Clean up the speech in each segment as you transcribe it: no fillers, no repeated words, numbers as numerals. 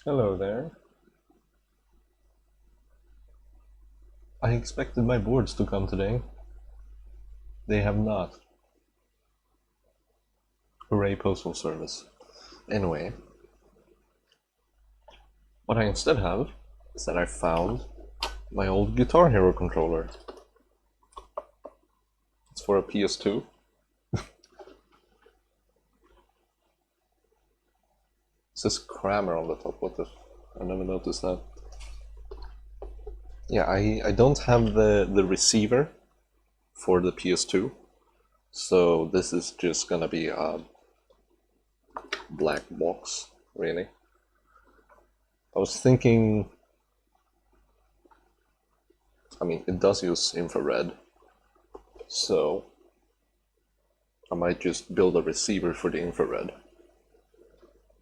Hello there. I expected my boards to come today. They have not. Hooray, Postal Service. Anyway, what I instead have is that I found my old Guitar Hero controller. It's for a PS2. It says Kramer on the top. What the? I never noticed that. Yeah, I don't have the receiver for the PS2, so this is just gonna be a black box, really. I was thinking, I mean, it does use infrared, so I might just build a receiver for the infrared.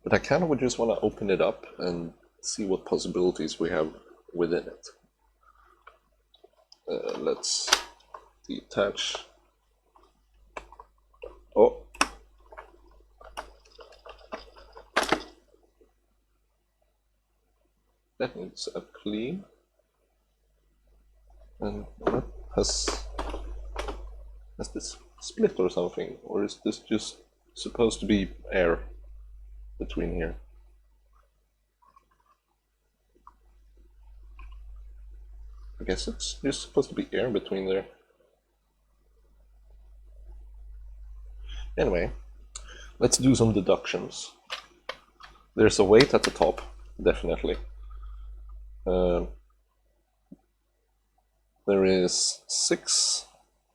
But I kind of would just want to open it up and see what possibilities we have within it. Let's detach. Oh! That needs a clean. And what has this split or something? Or is this just supposed to be air between here? I guess it's just supposed to be air between there. Anyway, let's do some deductions. There's a weight at the top, definitely. There is 6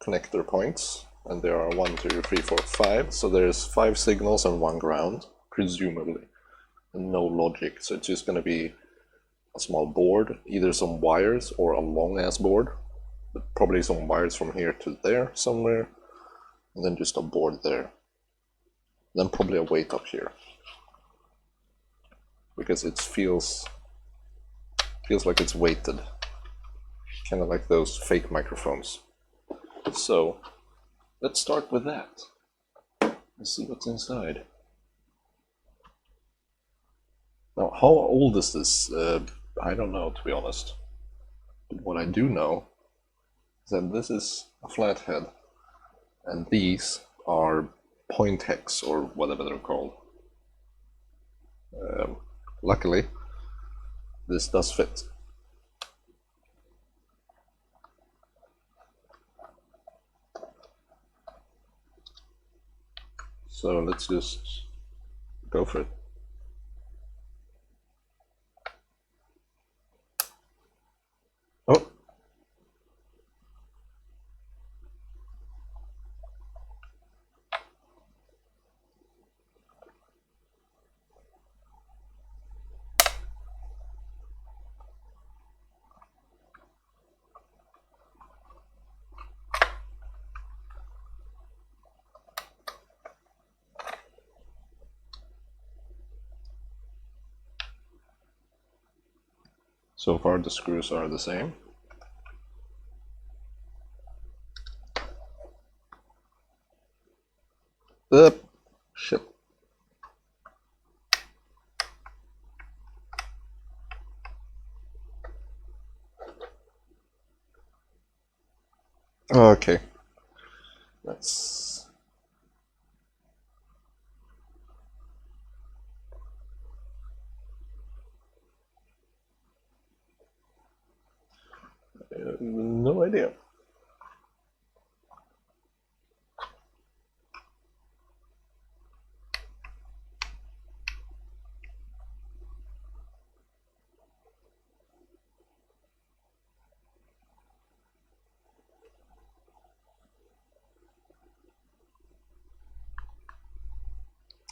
connector points, and there are 1, 2, 3, 4, 5. So there's 5 signals and 1 ground, presumably, and no logic. So it's just going to be a small board, either some wires or a long ass board, but probably some wires from here to there somewhere, and then just a board there. Then probably a weight up here, because it feels like it's weighted, kind of like those fake microphones. So let's start with that and see what's inside. Now, how old is this? I don't know, to be honest. But what I do know is that this is a flathead, and these are point hex, or whatever they're called. Luckily, this does fit. So let's just go for it. Oh! So far the screws are the same. Shit. Okay. That's... no idea.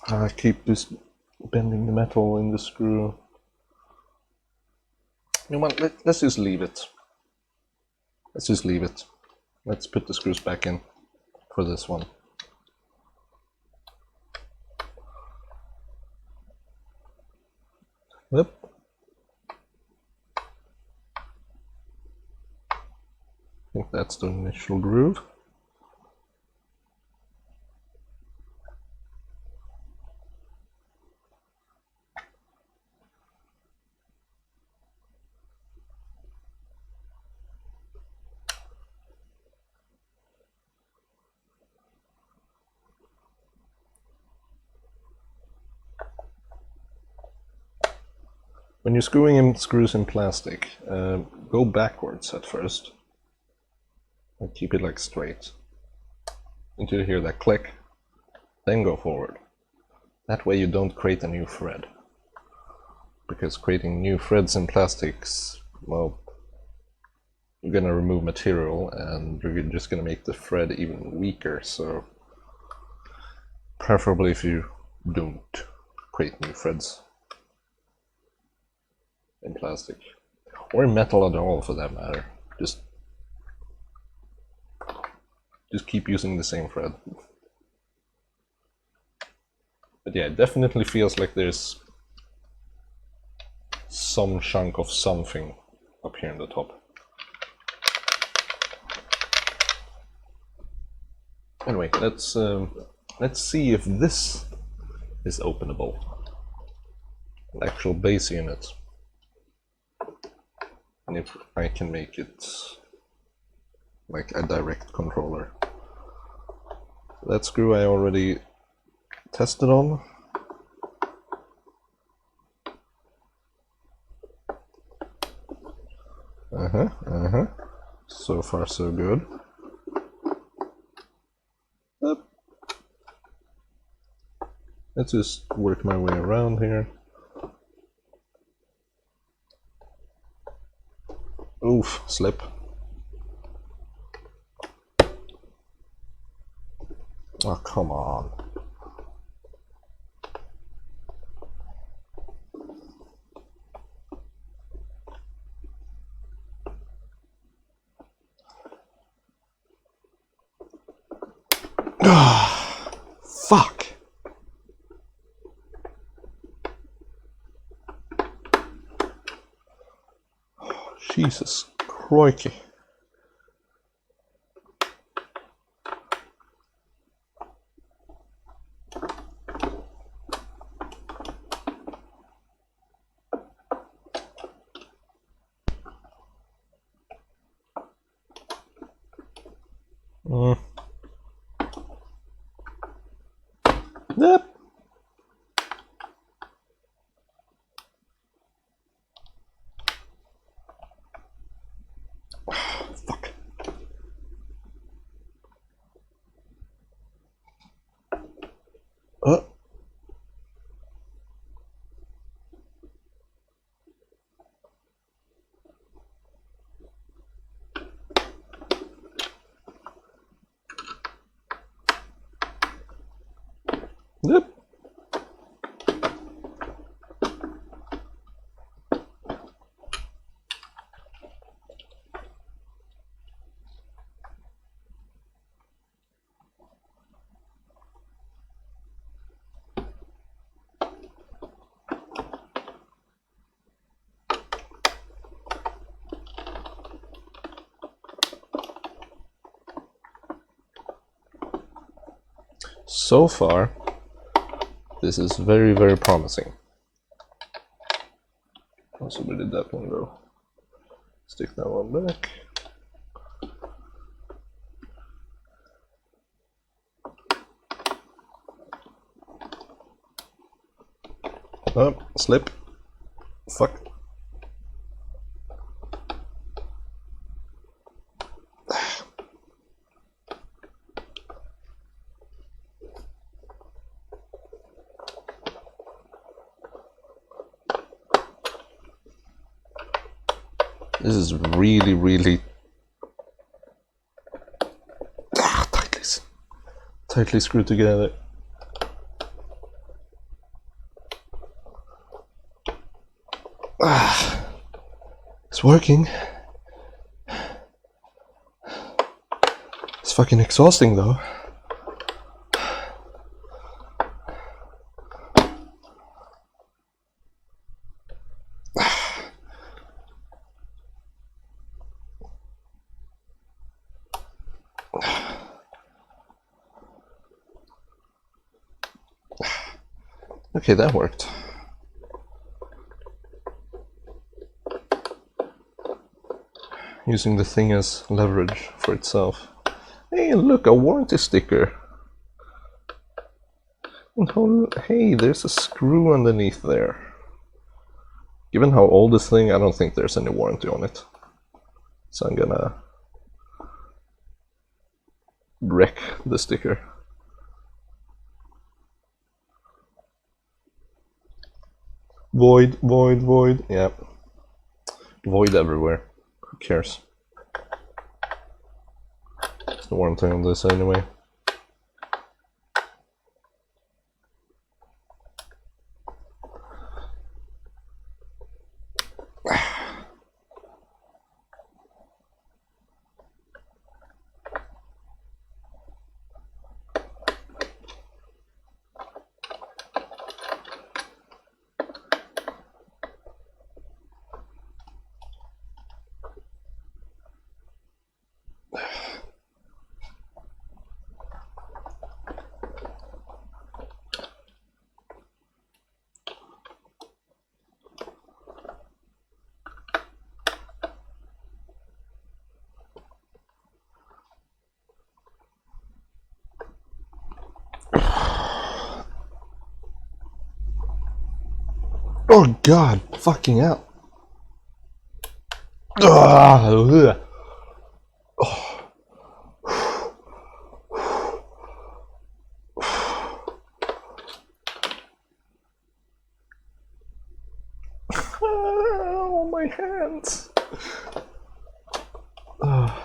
I keep just bending the metal in the screw. You know what, let's just leave it. Let's just leave it. Let's put the screws back in for this one. Yep. I think that's the initial groove. When you're screwing in screws in plastic, go backwards at first and keep it like straight until you hear that click, then go forward. That way you don't create a new thread, because creating new threads in plastics, well, you're gonna remove material and you're just gonna make the thread even weaker. So preferably if you don't create new threads in plastic, or in metal at all for that matter. Just keep using the same thread. But yeah, it definitely feels like there's some chunk of something up here in the top. Anyway, let's see if this is openable. An actual base unit. And if I can make it like a direct controller. That screw I already tested on. So far so good. Up. Let's just work my way around here. Oof, slip. Oh, come on. Fuck. Jesus crikey. Yep. Fuck. Yep. So far, this is very, very promising. Also, where did that one go? Stick that one back. Oh, slip. Fuck. This is really, really tightly screwed together. It's working. It's fucking exhausting though. Okay, that worked. Using the thing as leverage for itself. Hey, look, a warranty sticker. And hey, there's a screw underneath there. Given how old this thing, I don't think there's any warranty on it. So I'm gonna wreck the sticker. Void, void, void. Yeah. Void everywhere. Who cares? There's no warranty on this anyway. Oh god, fucking hell. Oh. Oh, my hands. Oh.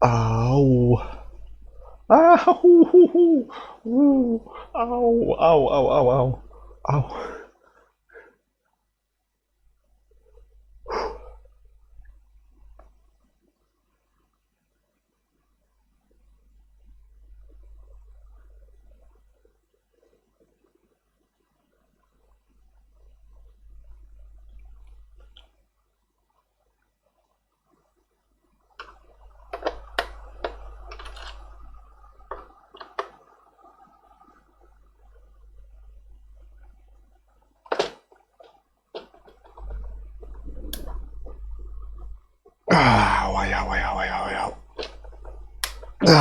Ow. Ow. Ooh. Ow. Ow. Ow. Ow. Ow. Ow. Ow. Ow. Ow.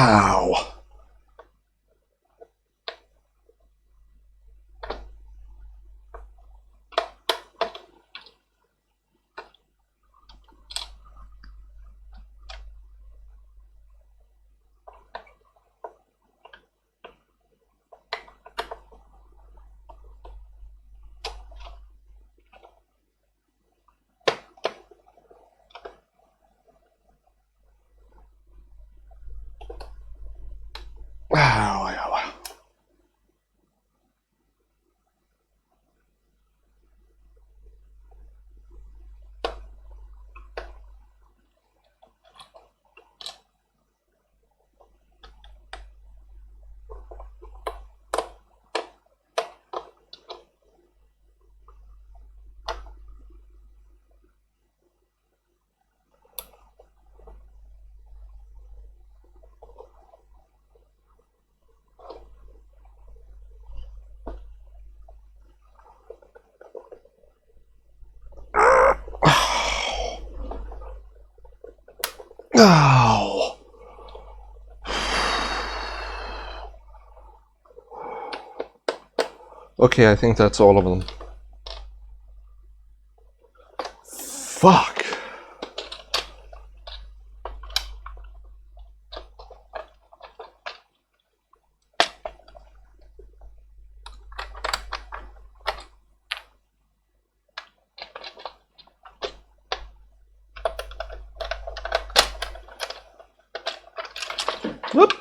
Ow. Ow. Ow. Ow. Ow. Ow. Ow. Okay, I think that's all of them. Fuck. Whoop.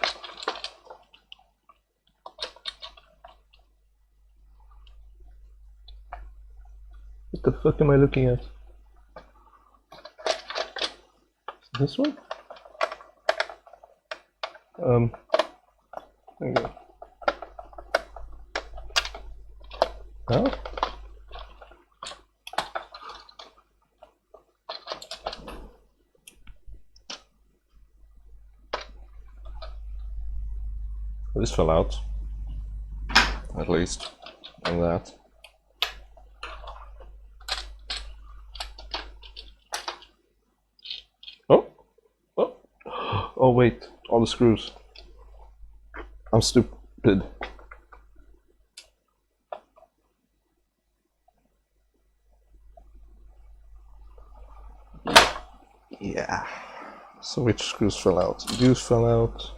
What the fuck am I looking at? This one? There you go. Huh? This fell out, at least, and that. Oh, oh, oh! Wait, all the screws. I'm stupid. Yeah. So which screws fell out? These fell out.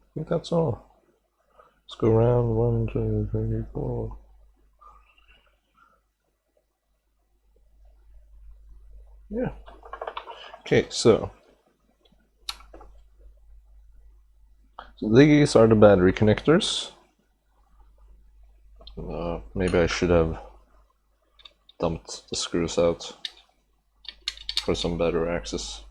I think that's all. Let's go around 1, 2, 3, 4. Yeah. Okay, so these are the battery connectors. Maybe I should have dumped the screws out for some better access.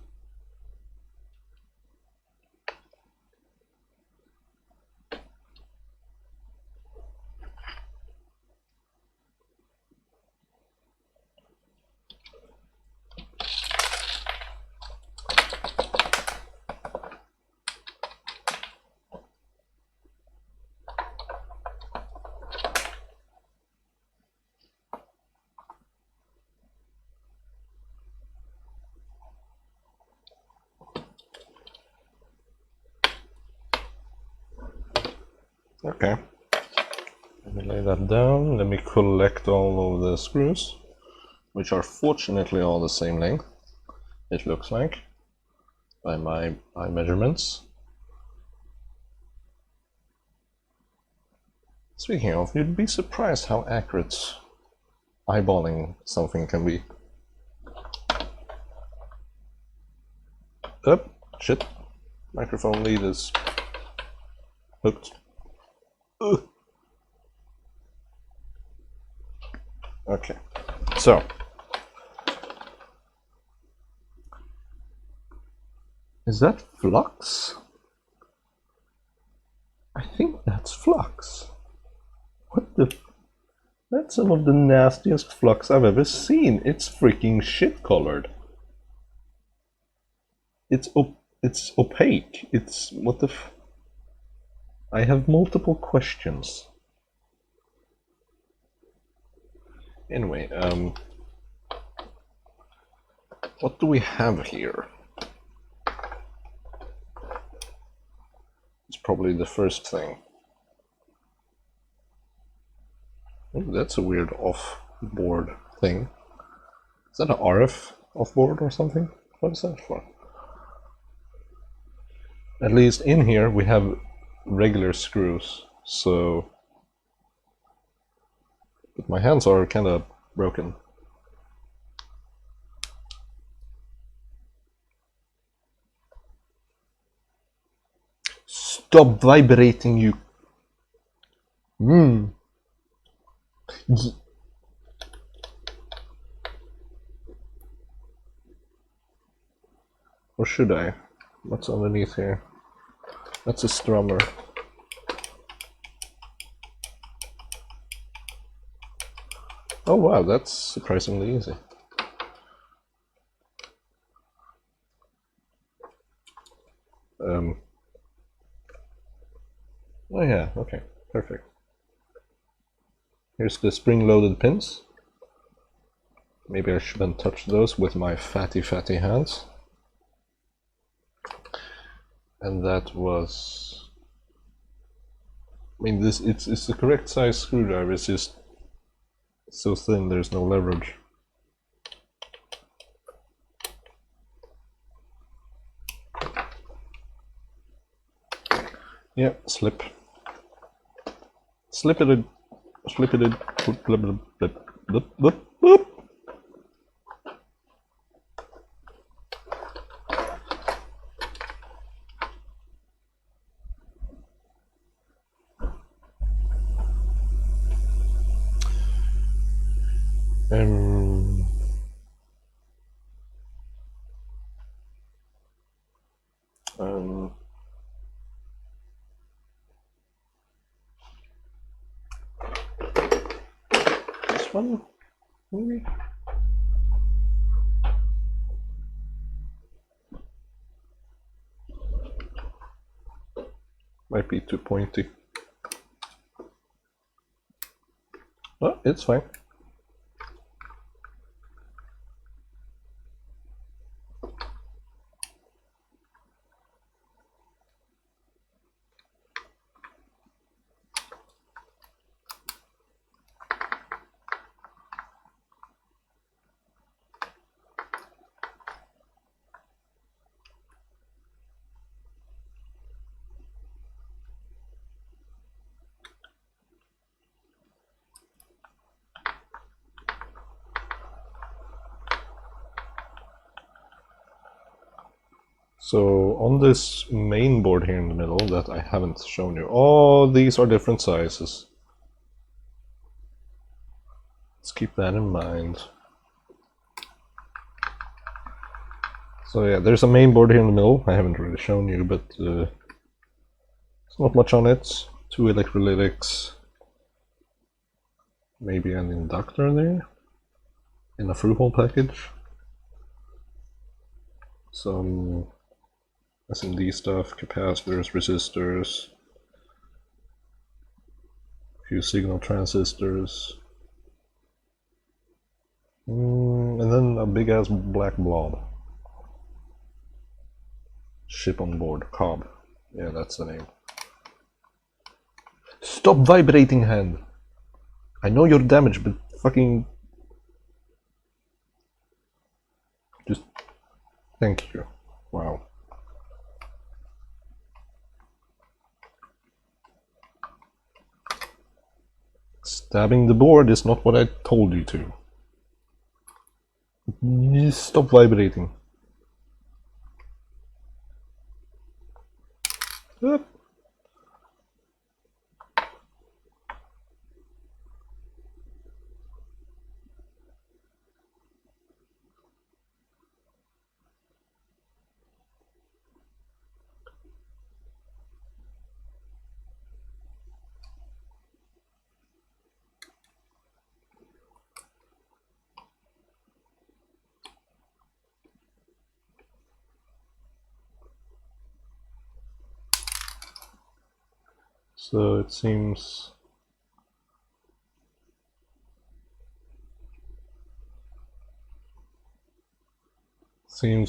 Okay. Let me lay that down. Let me collect all of the screws, which are fortunately all the same length, it looks like, by my measurements. Speaking of, you'd be surprised how accurate eyeballing something can be. Oh, shit. Microphone lead is hooked. Ugh. Okay, so is that flux? I think that's flux. What the? That's some of the nastiest flux I've ever seen. It's freaking shit colored. It's opaque. It's what the f? I have multiple questions. Anyway, what do we have here? It's probably the first thing. Oh, that's a weird off-board thing. Is that an RF off-board or something? What is that for? At least in here we have regular screws, so... But my hands are kind of broken. Stop vibrating, you... Or should I? What's underneath here? That's a strummer. Oh wow, that's surprisingly easy. Oh yeah, okay, perfect. Here's the spring-loaded pins. Maybe I shouldn't touch those with my fatty hands. And that was... I mean, it's the correct size screwdriver, it's just so thin there's no leverage. Yeah, slip. Slip it, slip it, blip, blip, blip, blip, blip, blip. one, maybe? Might be too pointy. Oh, it's fine. So on this main board here in the middle that I haven't shown you, oh, these are different sizes. Let's keep that in mind. So yeah, there's a main board here in the middle. I haven't really shown you, but it's not much on it. 2 electrolytics, maybe an inductor there in a through-hole package. Some SMD stuff, capacitors, resistors, a few signal transistors, and then a big ass black blob. Ship on board, cob. Yeah, that's the name. Stop vibrating, hand! I know you're damaged, but fucking... just... thank you. Wow. Stabbing the board is not what I told you to. Just stop vibrating. Yep. So it seems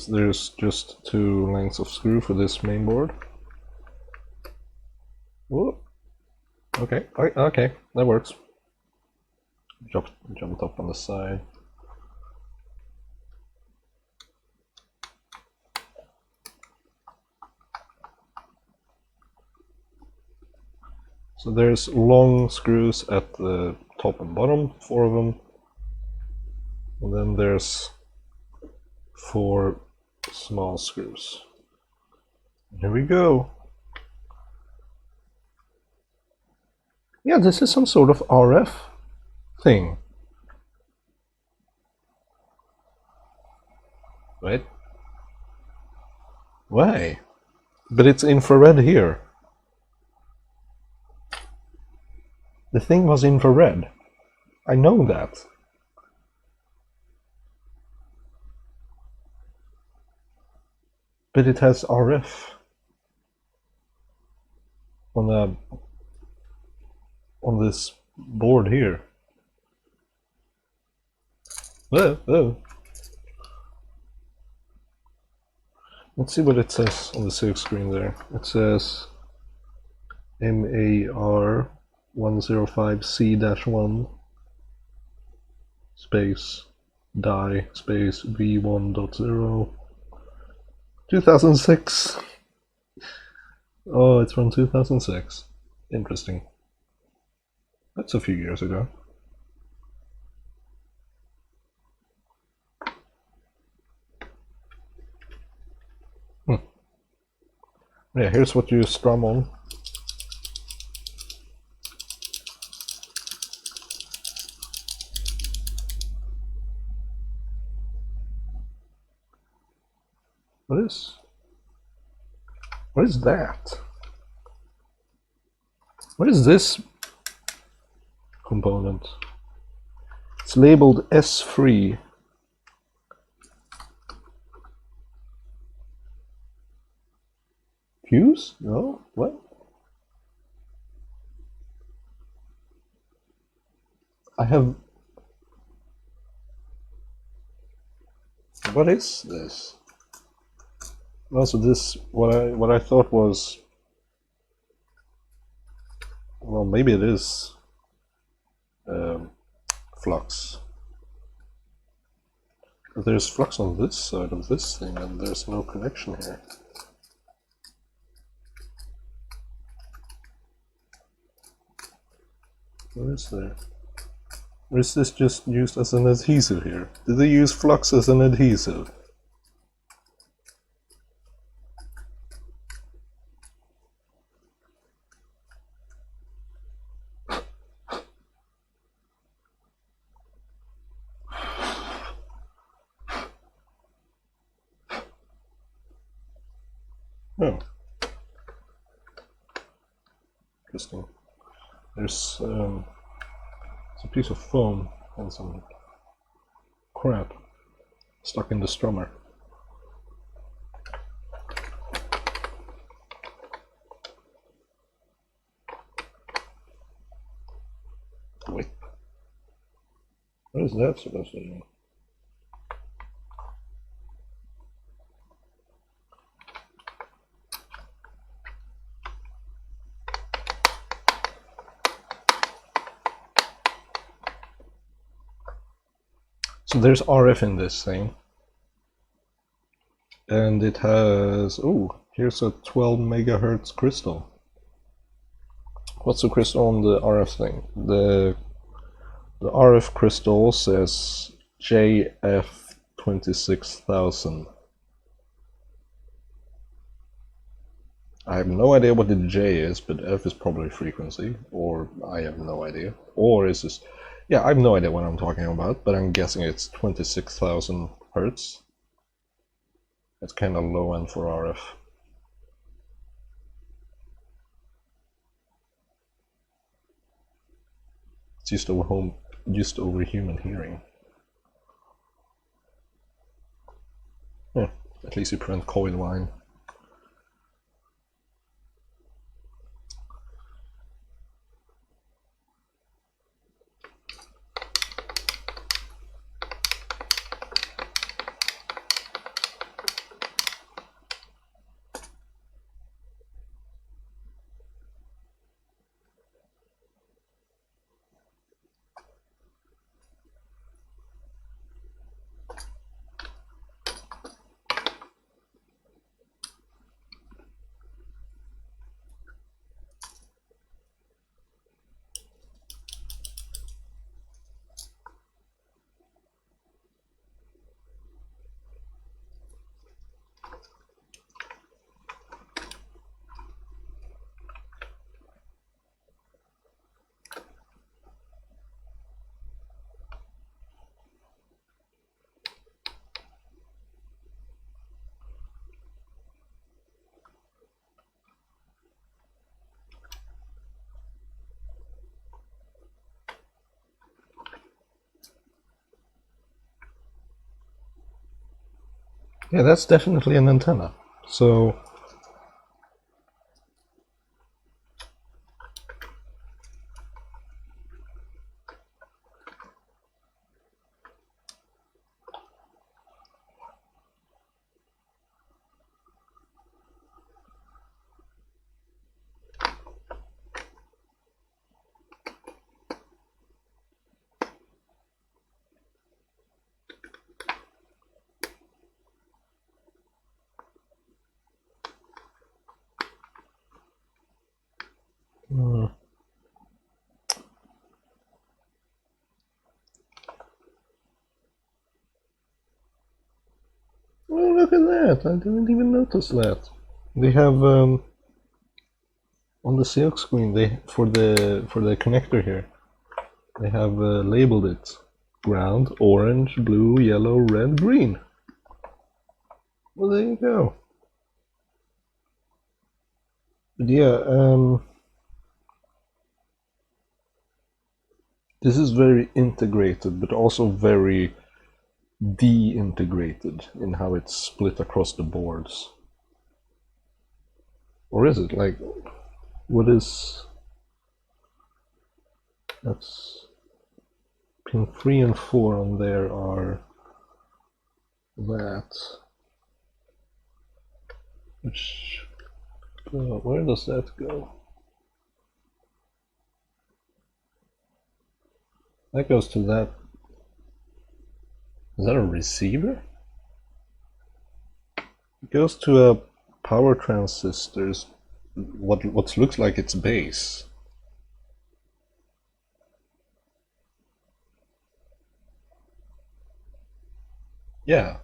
there's just 2 lengths of screw for this main board. Whoa. Okay, okay, that works. Jumped up on the side. So there's long screws at the top and bottom, 4 of them. And then there's 4 small screws. Here we go. Yeah, this is some sort of RF thing. Right? Why? But it's infrared here. The thing was infrared. I know that. But it has RF on this board here. Oh. Let's see what it says on the silk screen there. It says MAR 105C-1 space die space V1.0 2006. Oh, it's from 2006. Interesting. That's a few years ago. Yeah, here's what you strum on. What is that? What is this component? It It's labeled S3. Fuse? No? What? I have... What is this? Also, this what I thought was, well, maybe it is flux. But there's flux on this side of this thing, and there's no connection here. What is there? Or is this just used as an adhesive here? Did they use flux as an adhesive? Oh. Interesting. There's a piece of foam and some crap stuck in the strummer. Wait. What is that supposed to do? So there's RF in this thing, and it has, oh, here's a 12 megahertz crystal. What's the crystal on the RF thing? The RF crystal says JF26000. I have no idea what the J is, but F is probably frequency, or I have no idea. Or is this... Yeah, I have no idea what I'm talking about, but I'm guessing it's 26,000 hertz. It's kind of low end for RF. It's just over human hearing. Yeah, at least you prevent coil line. Yeah, that's definitely an antenna. So oh, look at that! I didn't even notice that. They have on the silk screen, they for the connector here, they have labeled it ground, orange, blue, yellow, red, green. Well, there you go. But yeah, This is very integrated, but also very de-integrated in how it's split across the boards. Or is it? Like, what is... That's... Pin 3 and 4 on there are that. Which... where does that go? That goes to that. Is that a receiver? It goes to a power transistor's what looks like its base. Yeah.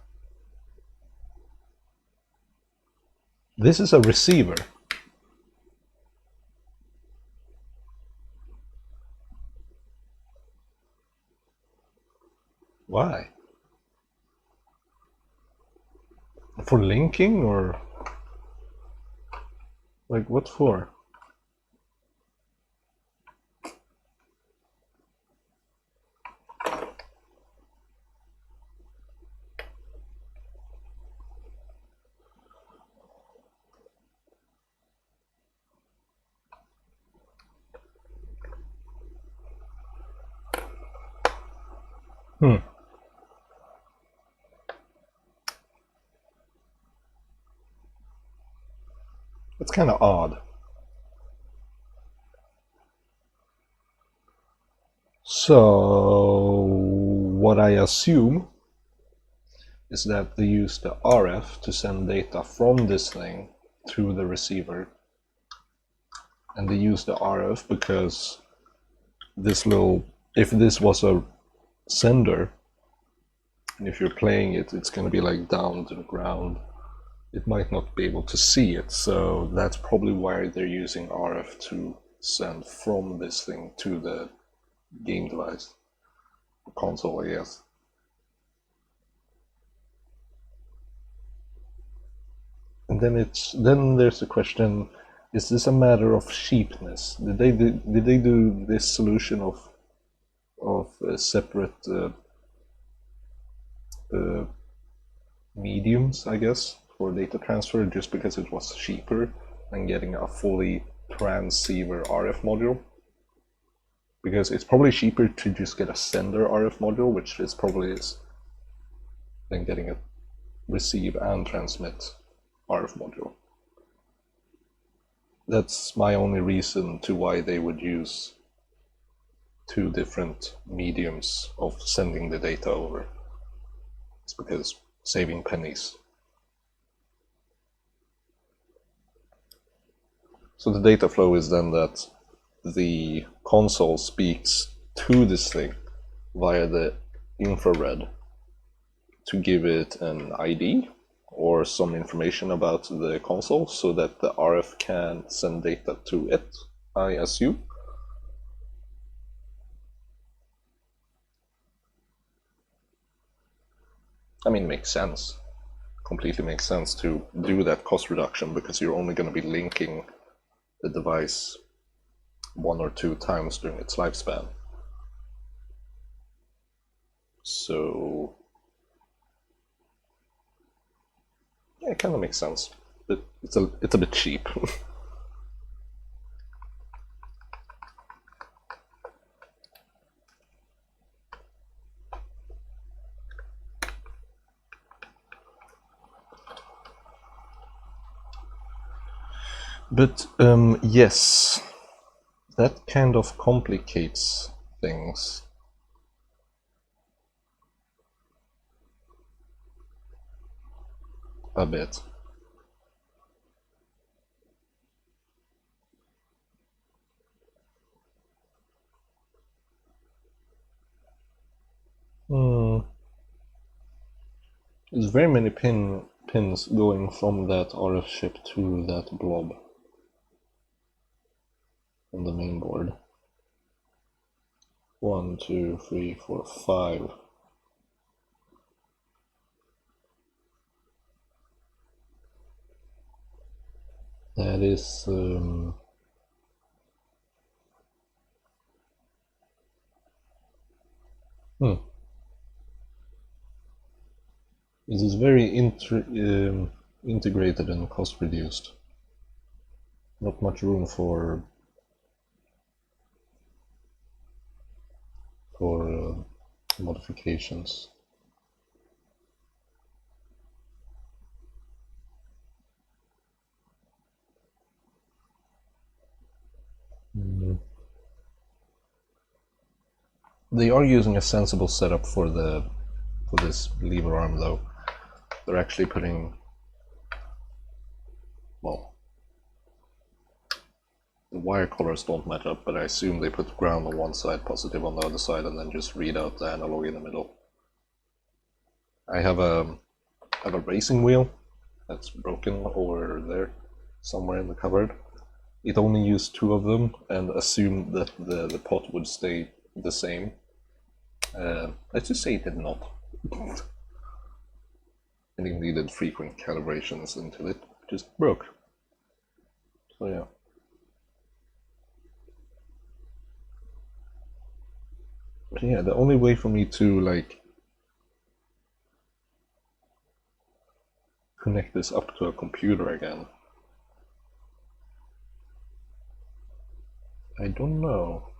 This is a receiver. Why? For linking or like what for? It's kind of odd. So what I assume is that they use the RF to send data from this thing to the receiver, and they use the RF because this little, if this was a sender and if you're playing it, it's going to be like down to the ground. It might not be able to see it, so that's probably why they're using RF to send from this thing to the game device, console, I guess. And then there's the question: is this a matter of cheapness? Did they do this solution of separate mediums, I guess, for data transfer just because it was cheaper than getting a fully transceiver RF module? Because it's probably cheaper to just get a sender RF module, which is probably is, than getting a receive and transmit RF module. That's my only reason to why they would use two different mediums of sending the data over. It's because saving pennies. So the data flow is then that the console speaks to this thing via the infrared to give it an ID or some information about the console so that the RF can send data to it, I assume. I mean, it makes sense. Completely makes sense to do that cost reduction because you're only going to be linking the device 1 or 2 times during its lifespan. So yeah, it kind of makes sense, but it's a bit cheap. But yes, that kind of complicates things. A bit. There's very many pins going from that RF chip to that blob on the main board. 1, 2, 3, 4, 5. That is It is very integrated and cost reduced. Not much room for modifications. They are using a sensible setup for this lever arm though. They're actually putting, well, the wire colors don't match up, but I assume they put ground on one side, positive on the other side, and then just read out the analog in the middle. I have a racing wheel that's broken over there, somewhere in the cupboard. It only used 2 of them and assumed that the pot would stay the same. Let's just say it did not. And it needed frequent calibrations until it just broke. So yeah. But yeah, the only way for me to like connect this up to a computer again, I don't know.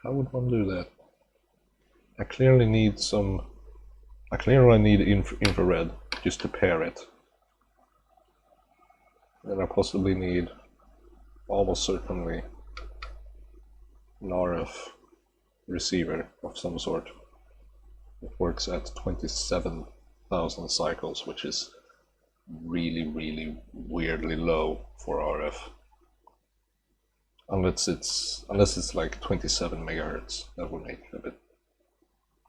How would one do that? I clearly need infrared just to pair it. And I possibly need, almost certainly, an RF receiver of some sort. It works at 27,000 cycles, which is really, really weirdly low for RF. Unless it's like 27 megahertz, that would make a bit,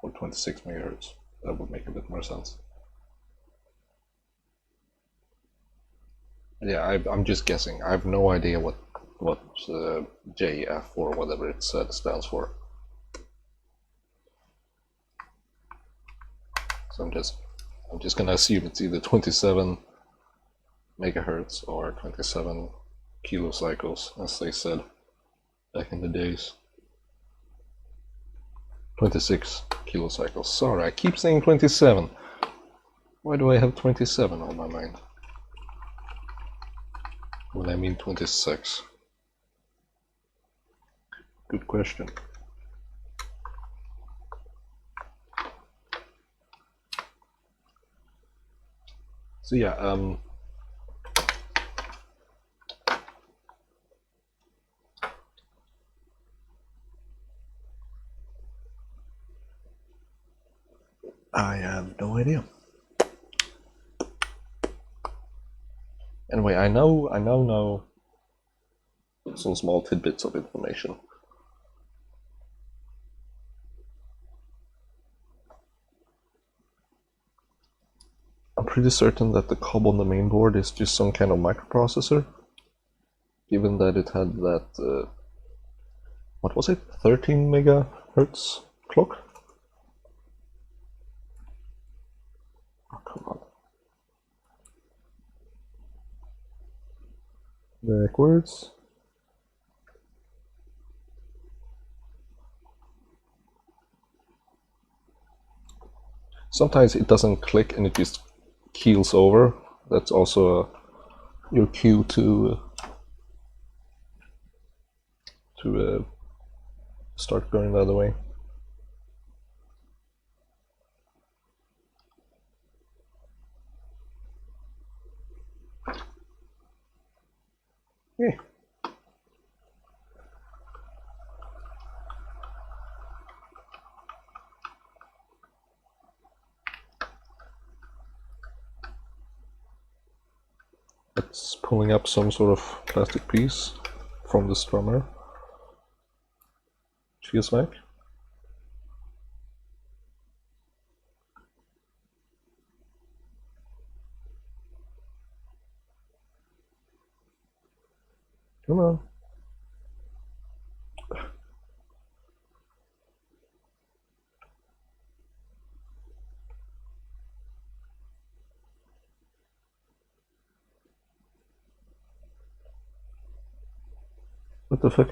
or 26 megahertz, that would make a bit more sense. Yeah, I'm just guessing. I have no idea what JF or whatever it stands for. So I'm just gonna assume it's either 27 megahertz or 27 kilocycles, as they said back in the days. 26 kilocycles. Sorry, I keep saying 27. Why do I have 27 on my mind when I mean 26? Good question. So yeah, I have no idea. Anyway, I now know some small tidbits of information. I'm pretty certain that the cob on the main board is just some kind of microprocessor, given that it had that, what was it, 13 megahertz clock? Oh, come on. Backwards. Sometimes it doesn't click and it just keels over. That's also your cue to start going the other way. Yeah. It's pulling up some sort of plastic piece from the strummer. Feels like. Come on. What the fuck?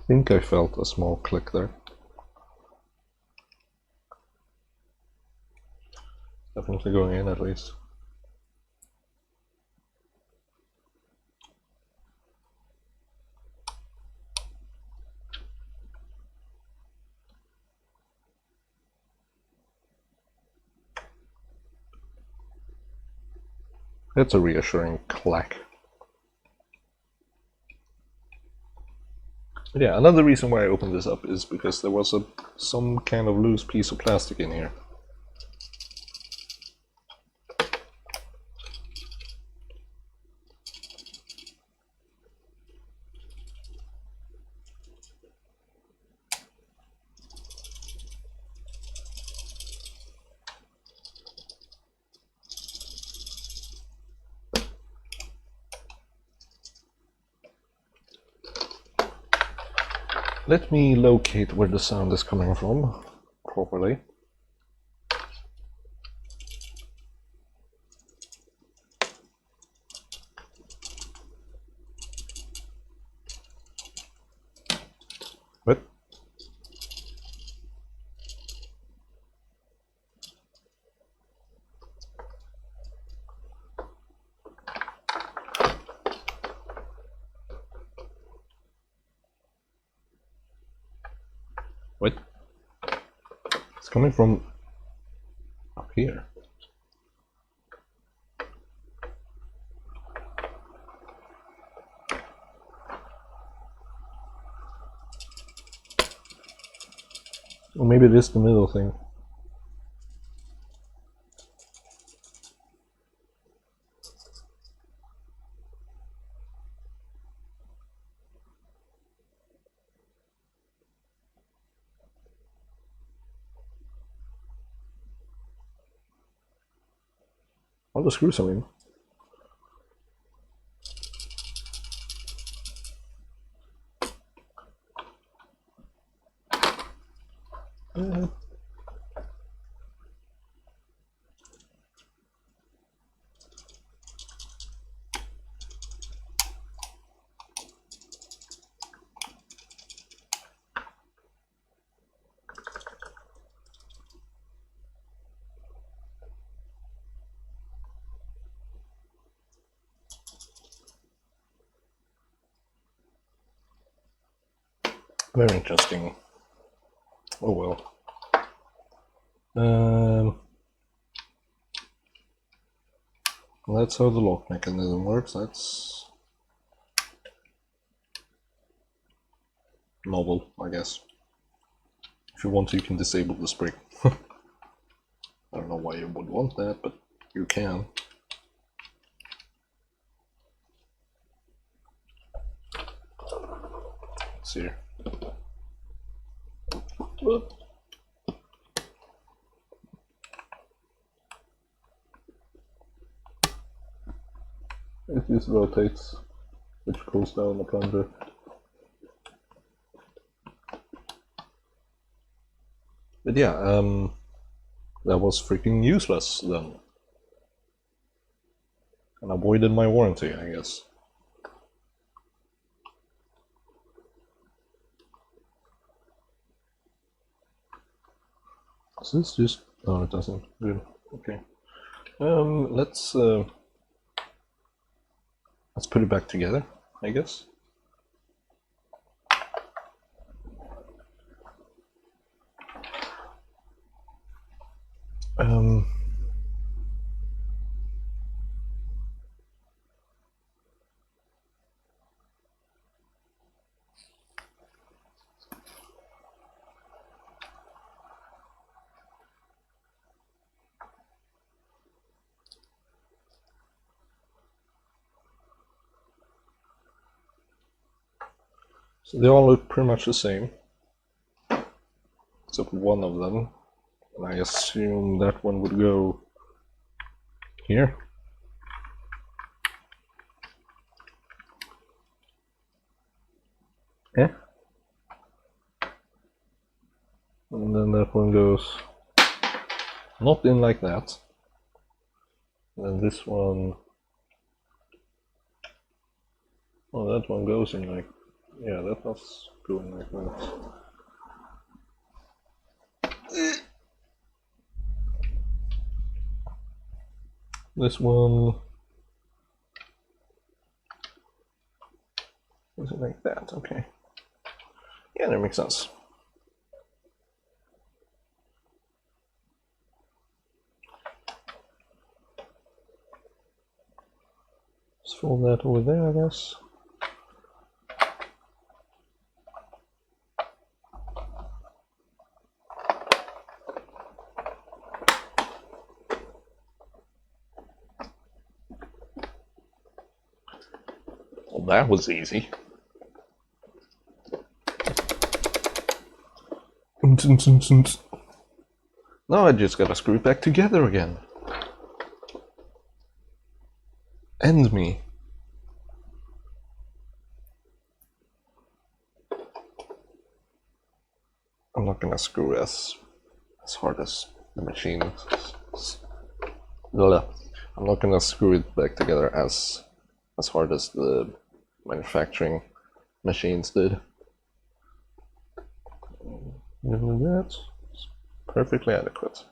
think I felt a small click there. Definitely going in at least. That's a reassuring clack. But yeah, another reason why I opened this up is because there was some kind of loose piece of plastic in here. Let me locate where the sound is coming from properly. What? What? It's coming from up here. Or maybe it is the middle thing. All the screws are in. Very interesting. Oh well. That's how the lock mechanism works. That's novel, I guess. If you want to, you can disable the spring. I don't know why you would want that, but you can. Let's see here. Whoop. It just rotates, which cools down the plunger. But yeah, that was freaking useless then. And avoided my warranty, I guess. Does this just... Oh, it doesn't. Good. Okay. Let's put it back together, I guess. So they all look pretty much the same, except one of them, and I assume that one would go here. Yeah. And then that one goes not in like that. And then this one, oh, that one goes in like Yeah, that was going like that. This one is it like that? Okay. Yeah, that makes sense. Let's fold that over there, I guess. Well, that was easy. Now I just gotta screw it back together again. End me. I'm not gonna screw as hard as the machine. I'm not gonna screw it back together as hard as the manufacturing machines did. That's perfectly adequate.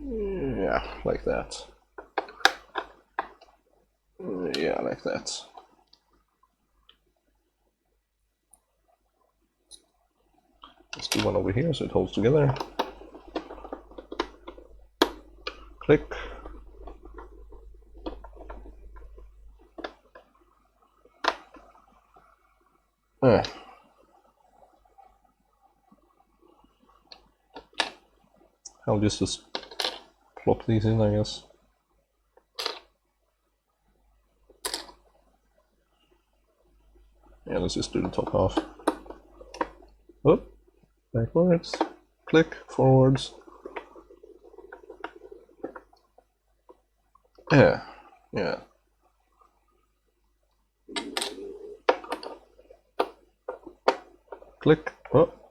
Yeah, like that. Yeah, like that. Let's do one over here so it holds together. Click. I'll just plop these in, I guess. Yeah, let's just do the top half. Up, backwards, click, forwards. Yeah. Click, up.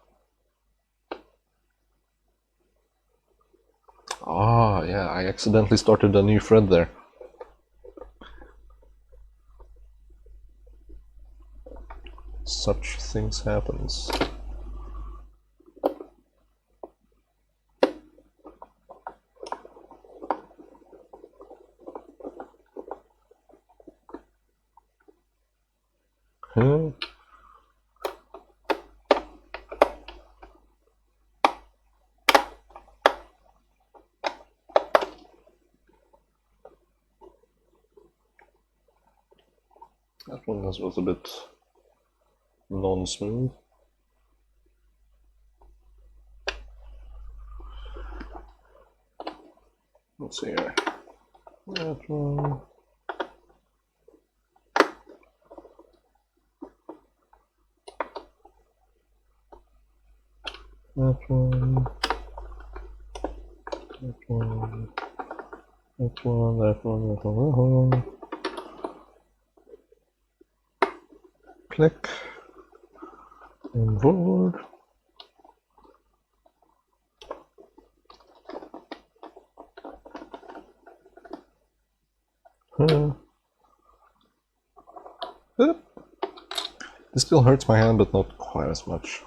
Ah, yeah, I accidentally started a new thread there. Such things happens. Huh? That one was a bit non-smooth. Let's see here. That one. That one. That one. That one. That one. That one. Click. And forward. This still hurts my hand, but not quite as much.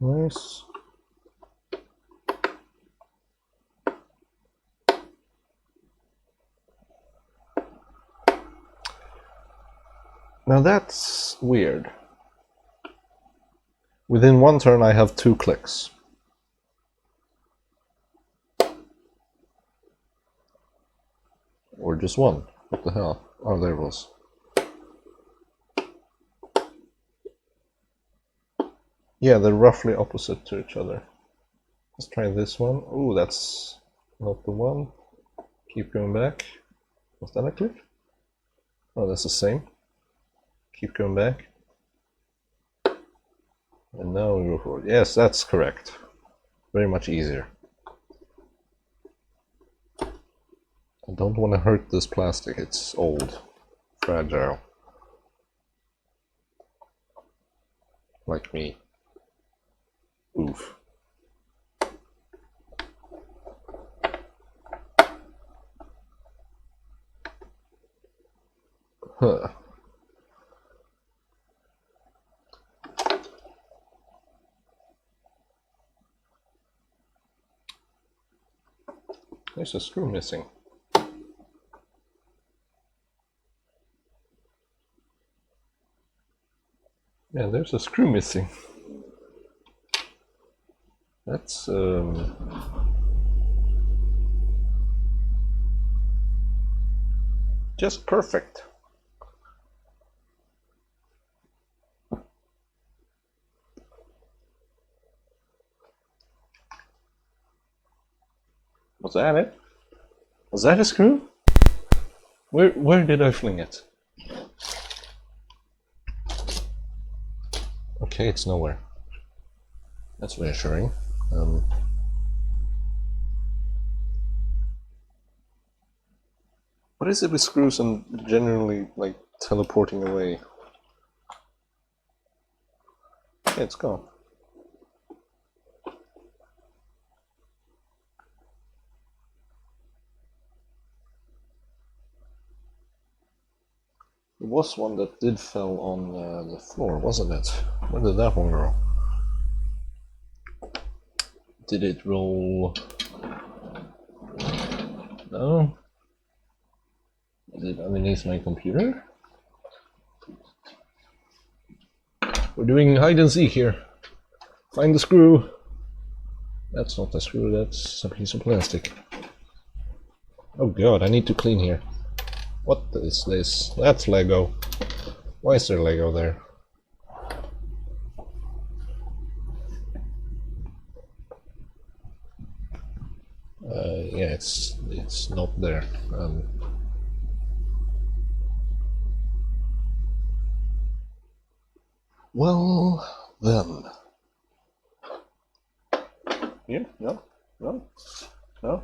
Nice. Now that's weird. Within one turn I have 2 clicks. Or just one. What the hell? Oh, there it was. Yeah, they're roughly opposite to each other. Let's try this one. Oh, that's not the one. Keep going back. Was that a click? Oh, that's the same. Keep going back. And now we go forward. Yes, that's correct. Very much easier. I don't want to hurt this plastic, it's old, fragile. Like me. Oof. Huh. There's a screw missing. Yeah, there's a screw missing. That's just perfect. Was that it? Was that a screw? Where did I fling it? Okay, it's nowhere. That's reassuring. What is it with screws and generally like teleporting away? Yeah, it's gone. There was one that did fell on the floor, wasn't it? Where did that one go? Did it roll? No? Is it underneath my computer? We're doing hide and seek here. Find the screw. That's not a screw, that's a piece of plastic. Oh god, I need to clean here. What is this? That's Lego. Why is there Lego there? Yeah, it's not there. Well, then. Here? No? No? No?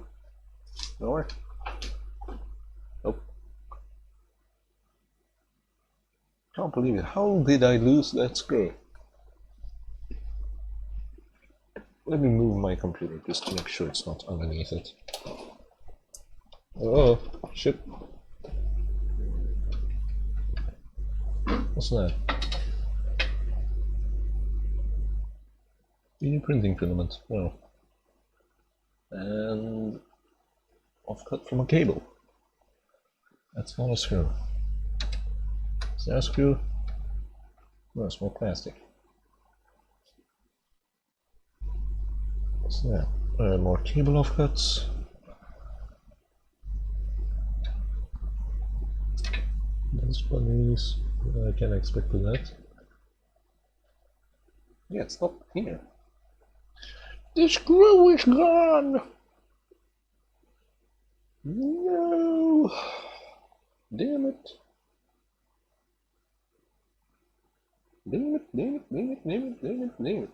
Nowhere? Nope. Can't believe it. How did I lose that screw? Let me move my computer just to make sure it's not underneath it. Oh, shit. What's that? 3D printing filament. Oh. And offcut from a cable. That's not a screw. Is there a screw? No, it's more plastic. What's that? More cable offcuts. That's bunnies. I can expect with that. Yeah, it's not here. The screw is gone! No! Damn it! Damn it, damn it, damn it, damn it, damn it, damn it.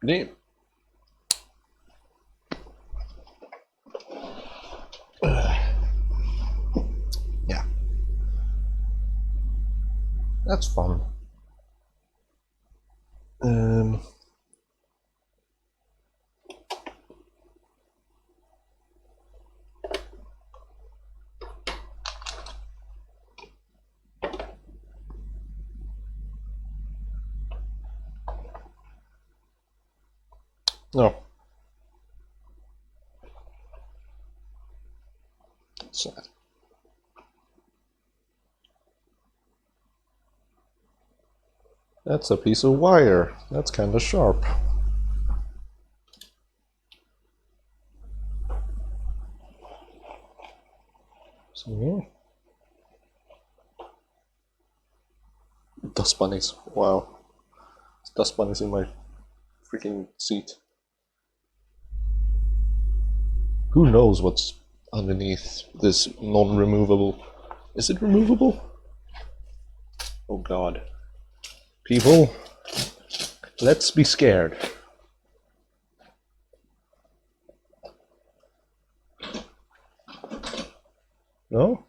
Damn. Yeah. That's fun. No. Sad. That's a piece of wire. That's kind of sharp. So, dust bunnies. Wow. Dust bunnies in my freaking seat. Who knows what's underneath this non-removable? Is it removable? Oh god. People, Let's be scared. No?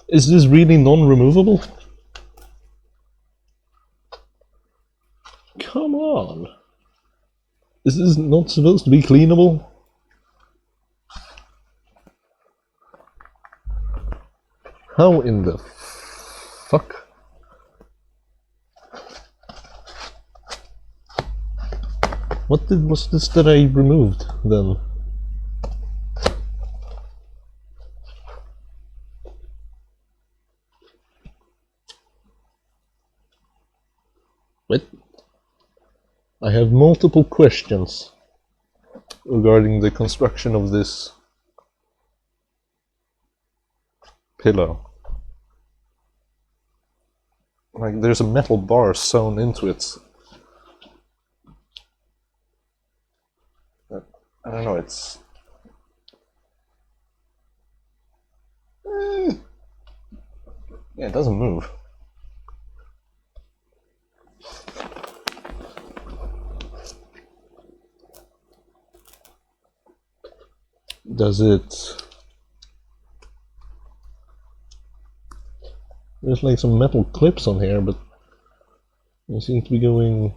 Is this really non-removable? Come on. Is this not supposed to be cleanable? How in the fuck? What was this that I removed then? What? I have multiple questions regarding the construction of this pillow. Like, there's a metal bar sewn into it. I don't know, it's... Yeah, it doesn't move. Does it... There's like some metal clips on here, but they seem to be going...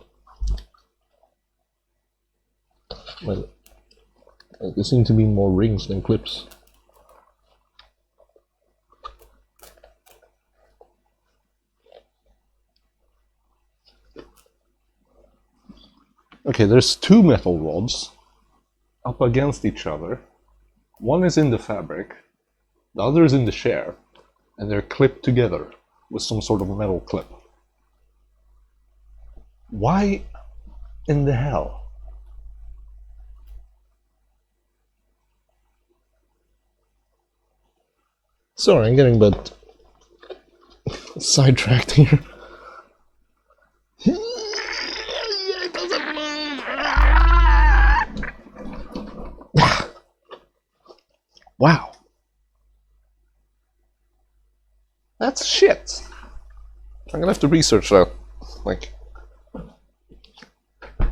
Well, there seem to be more rings than clips. Okay, there's two metal rods up against each other. One is in the fabric, the other is in the chair, and they're clipped together with some sort of metal clip. Why in the hell? Sorry, I'm getting a bit sidetracked here. Wow. That's shit. I'm gonna have to research that. Like,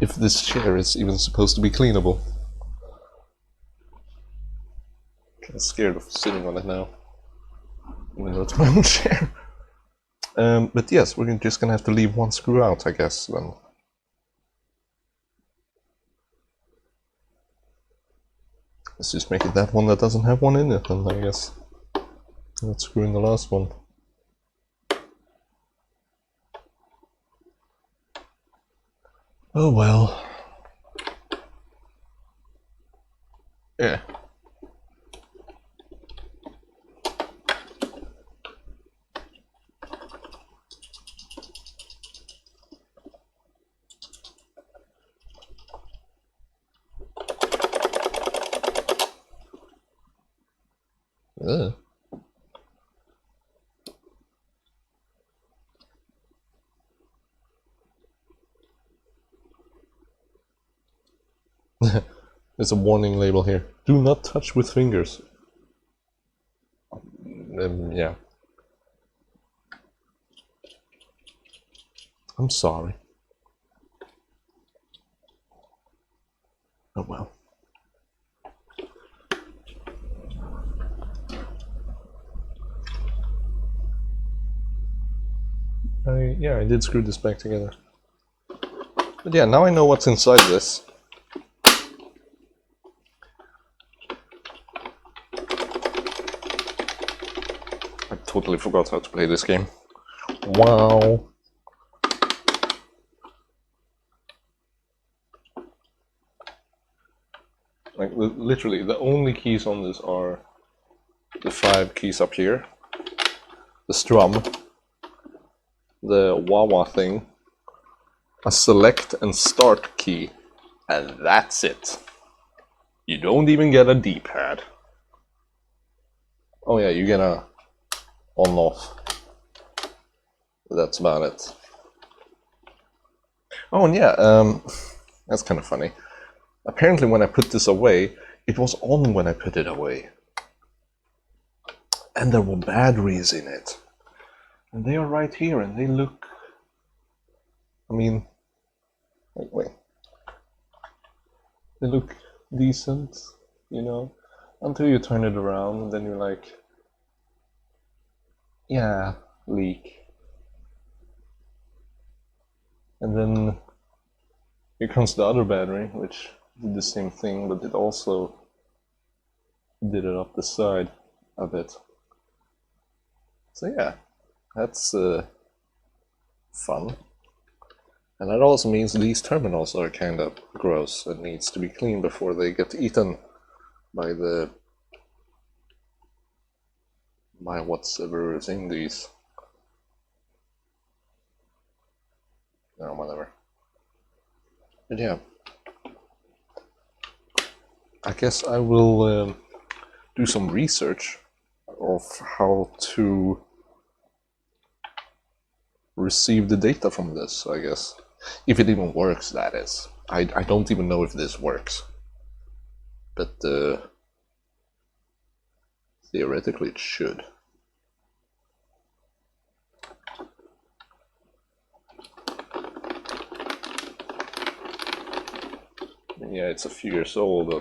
if this chair is even supposed to be cleanable. I'm kinda scared of sitting on it now. Even though it's my own chair. But yes, we're just gonna have to leave one screw out, I guess, then. Let's just make it that one that doesn't have one in it, then, I guess. Let's screw in the last one. Oh well. Yeah. Ugh. There's a warning label here. Do not touch with fingers. Yeah. I'm sorry. Oh well. Yeah, I did screw this back together. But yeah, now I know what's inside this. I totally forgot how to play this game. Wow. Like, literally, the only keys on this are the 5 keys up here, the strum, the wah-wah thing, a select and start key, and that's it. You don't even get a D-pad. Oh yeah, you get a on-off. That's about it. Oh, and yeah, that's kind of funny. Apparently when I put this away, it was on when I put it away. And there were batteries in it. And they are right here, and they look... I mean... Wait. They look decent, you know? Until you turn it around, and then you're like... Yeah, leak. And then here comes the other battery, which did the same thing, but it also did it up the side a bit. So yeah, that's fun. And that also means these terminals are kind of gross and needs to be cleaned before they get eaten by whatever is in these. No, whatever. But yeah, I guess I will do some research of how to receive the data from this, I guess. If it even works, that is. I don't even know if this works. But theoretically it should. Yeah, it's a few years old.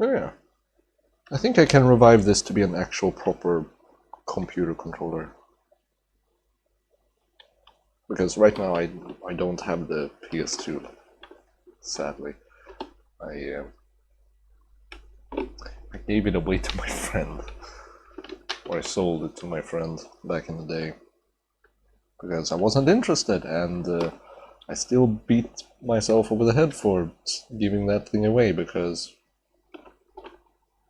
Oh yeah. I think I can revive this to be an actual proper computer controller. Because right now I don't have the PS2, sadly. I gave it away to my friend. Or I sold it to my friend back in the day. Because I wasn't interested, and I still beat myself over the head for giving that thing away, because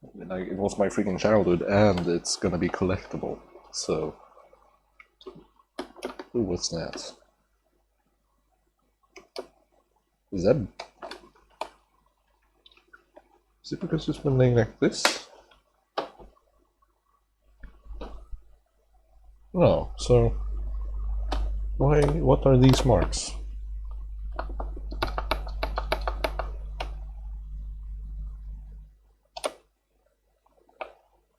it was my freaking childhood, and it's gonna be collectible. So, ooh, what's that? Is it because it's been laying like this? No, so what are these marks?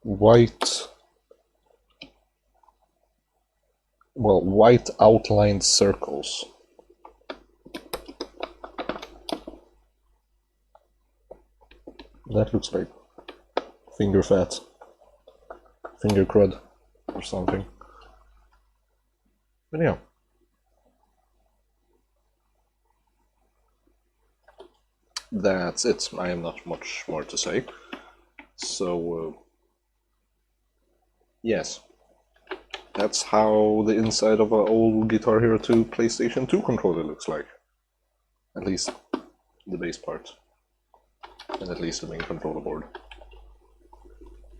White outlined circles. That looks like finger fat, finger crud, or something. But yeah. That's it. I have not much more to say. So, yes. That's how the inside of an old Guitar Hero 2 PlayStation 2 controller looks like. At least the base part. And at least the main controller board.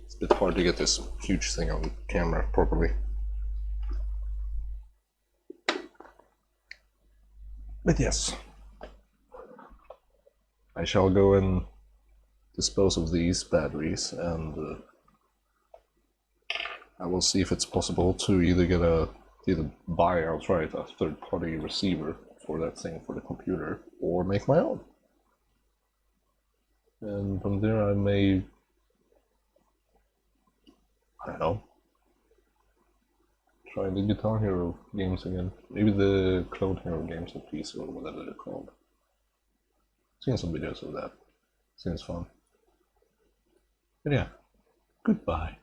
It's a bit hard to get this huge thing on camera properly. But yes. I shall go and dispose of these batteries, and I will see if it's possible to either buy outright a third-party receiver for that thing for the computer, or make my own. And from there I may, I don't know, try the Guitar Hero games again. Maybe the Clone Hero games at PC or whatever they're called. Seen some videos of that. Seems fun. But yeah, goodbye.